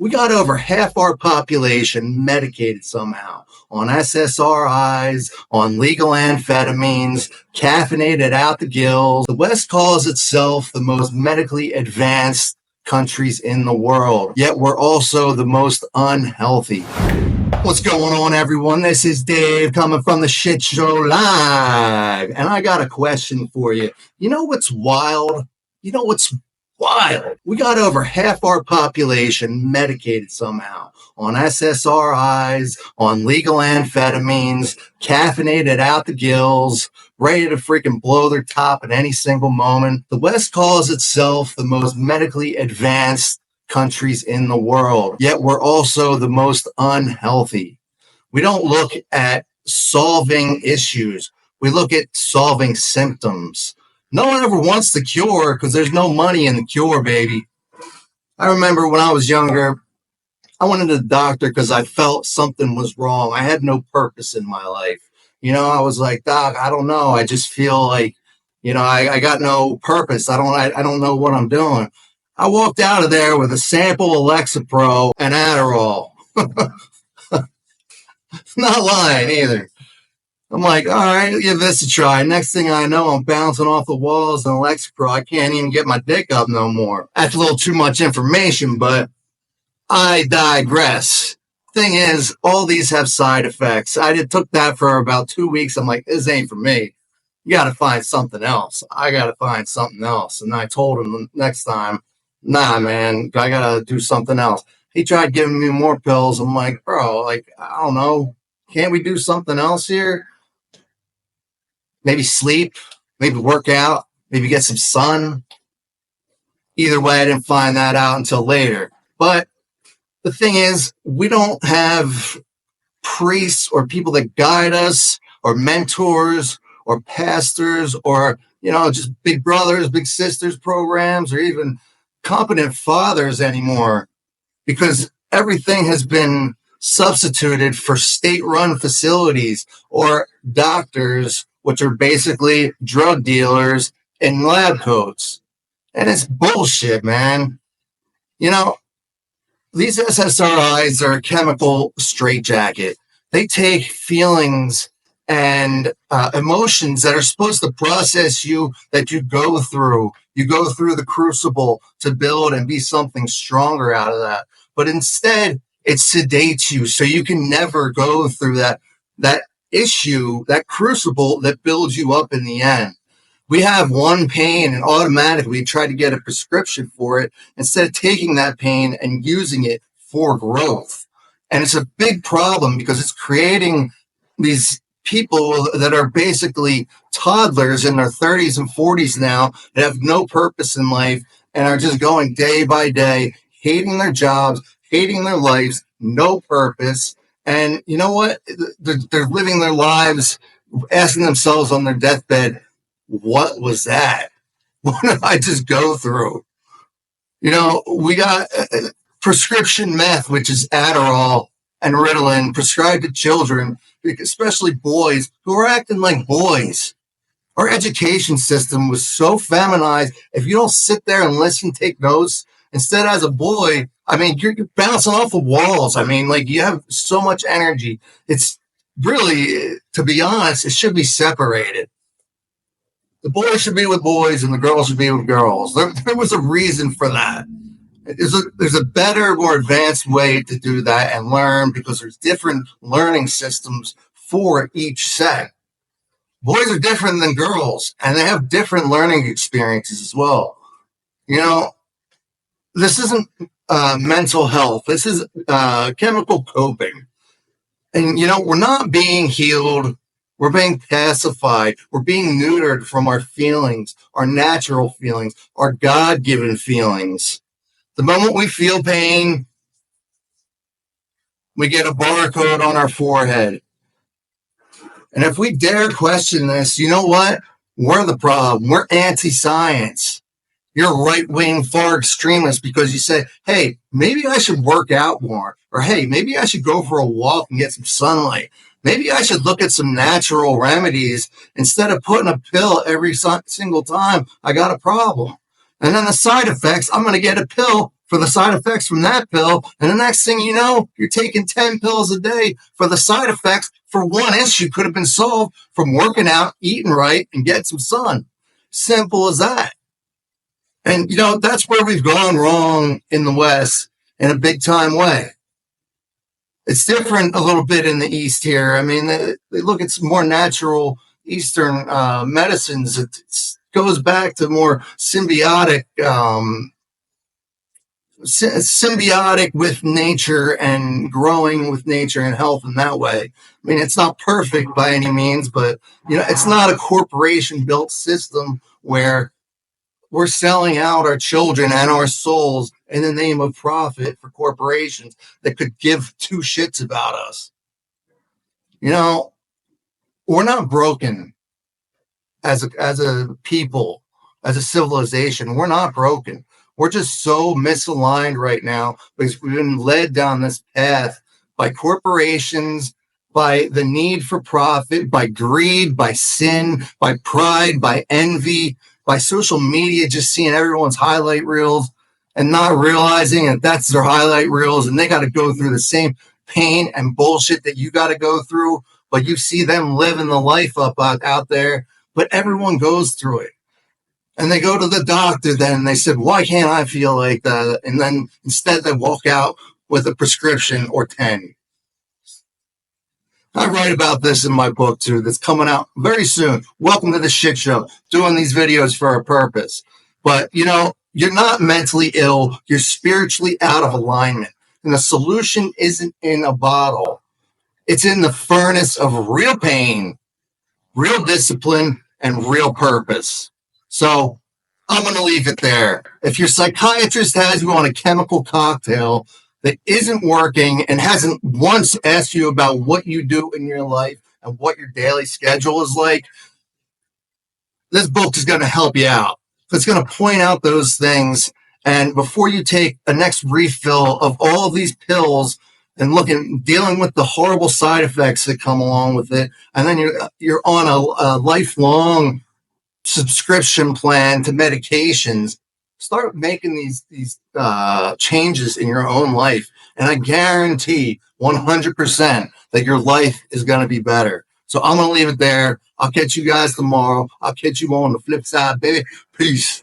We got over half our population medicated somehow on SSRIs, on legal amphetamines, caffeinated out the gills. The West calls itself the most medically advanced countries in the world, yet we're also the most unhealthy. What's going on, everyone? This is Dave coming from the Shit Show Live, and I got a question for you. You know what's wild? We got over half our population medicated somehow on SSRIs, on legal amphetamines, caffeinated out the gills, ready to freaking blow their top at any single moment. The West calls itself the most medically advanced countries in the world, yet we're also the most unhealthy. We don't look at solving issues. We look at solving symptoms. No one ever wants the cure because there's no money in the cure, baby. I remember when I was younger, I went to the doctor because I felt something was wrong. I had no purpose in my life. I was like, Doc, I don't know. I just feel like, I got no purpose. I don't know what I'm doing. I walked out of there with a sample of Lexapro and Adderall. Not lying either. I'm like, all right, give this a try. Next thing I know, I'm bouncing off the walls on Lexapro. I can't even get my dick up no more. That's a little too much information, but I digress. Thing is, all these have side effects. I took that for about 2 weeks. I'm like, this ain't for me. You got to find something else. I got to find something else. And I told him the next time, nah, man, I got to do something else. He tried giving me more pills. I'm like, bro, I don't know. Can't we do something else here? Maybe sleep, maybe work out, maybe get some sun. Either way, I didn't find that out until later. But the thing is, we don't have priests or people that guide us or mentors or pastors or, just big brothers, big sisters programs or even competent fathers anymore, because everything has been substituted for state-run facilities or doctors, which are basically drug dealers in lab coats. And it's bullshit, man. These SSRIs are a chemical straitjacket. They take feelings and emotions that are supposed to process you, that you go through. You go through the crucible to build and be something stronger out of that. But instead, it sedates you so you can never go through that issue, that crucible that builds you up in the end. We have one pain and automatically try to get a prescription for it instead of taking that pain and using it for growth. And it's a big problem because it's creating these people that are basically toddlers in their 30s and 40s now that have no purpose in life and are just going day by day, hating their jobs, hating their lives, no purpose. And you know what? They're living their lives asking themselves on their deathbed, what was that? What did I just go through? We got prescription meth, which is Adderall and Ritalin, prescribed to children, especially boys who are acting like boys. Our education system was so feminized. If you don't sit there and listen, take notes, instead as a boy, you're bouncing off the walls. You have so much energy. It's really, to be honest, it should be separated. The boys should be with boys and the girls should be with girls. There was a reason for that. There's a better, more advanced way to do that and learn, because there's different learning systems for each set. Boys are different than girls, and they have different learning experiences as well. This isn't mental health. This is chemical coping. And, we're not being healed. We're being pacified. We're being neutered from our feelings, our natural feelings, our God-given feelings. The moment we feel pain, we get a barcode on our forehead. And if we dare question this, you know what? We're the problem. We're anti-science. You're right-wing far extremist because you say, hey, maybe I should work out more. Or, hey, maybe I should go for a walk and get some sunlight. Maybe I should look at some natural remedies instead of putting a pill every single time I got a problem. And then the side effects, I'm going to get a pill for the side effects from that pill. And the next thing you know, you're taking 10 pills a day for the side effects for one issue could have been solved from working out, eating right, and getting some sun. Simple as that. And, that's where we've gone wrong in the West in a big time way. It's different a little bit in the East here. I mean, they look at some more natural Eastern medicines. It goes back to more symbiotic with nature and growing with nature and health in that way. I mean, it's not perfect by any means, but it's not a corporation built system where we're selling out our children and our souls in the name of profit for corporations that could give two shits about us. We're not broken as a people, as a civilization. We're not broken. We're just so misaligned right now because we've been led down this path by corporations, by the need for profit, by greed, by sin, by pride, by envy, by social media, just seeing everyone's highlight reels and not realizing that that's their highlight reels and they got to go through the same pain and bullshit that you got to go through, but you see them living the life out there, but everyone goes through it. And they go to the doctor then and they said, why can't I feel like that? And then instead they walk out with a prescription or 10. I write about this in my book too, that's coming out very soon. Welcome to the shit show. Doing these videos for a purpose. But, you're not mentally ill. You're spiritually out of alignment. And the solution isn't in a bottle. It's in the furnace of real pain, real discipline, and real purpose. So I'm going to leave it there. If your psychiatrist has you on a chemical cocktail that isn't working and hasn't once asked you about what you do in your life and what your daily schedule is like, this book is going to help you out. It's going to point out those things. And before you take a next refill of all of these pills and dealing with the horrible side effects that come along with it, and then you're on a lifelong subscription plan to medications, start making these changes in your own life. And I guarantee 100% that your life is going to be better. So I'm going to leave it there. I'll catch you guys tomorrow. I'll catch you on the flip side, baby. Peace.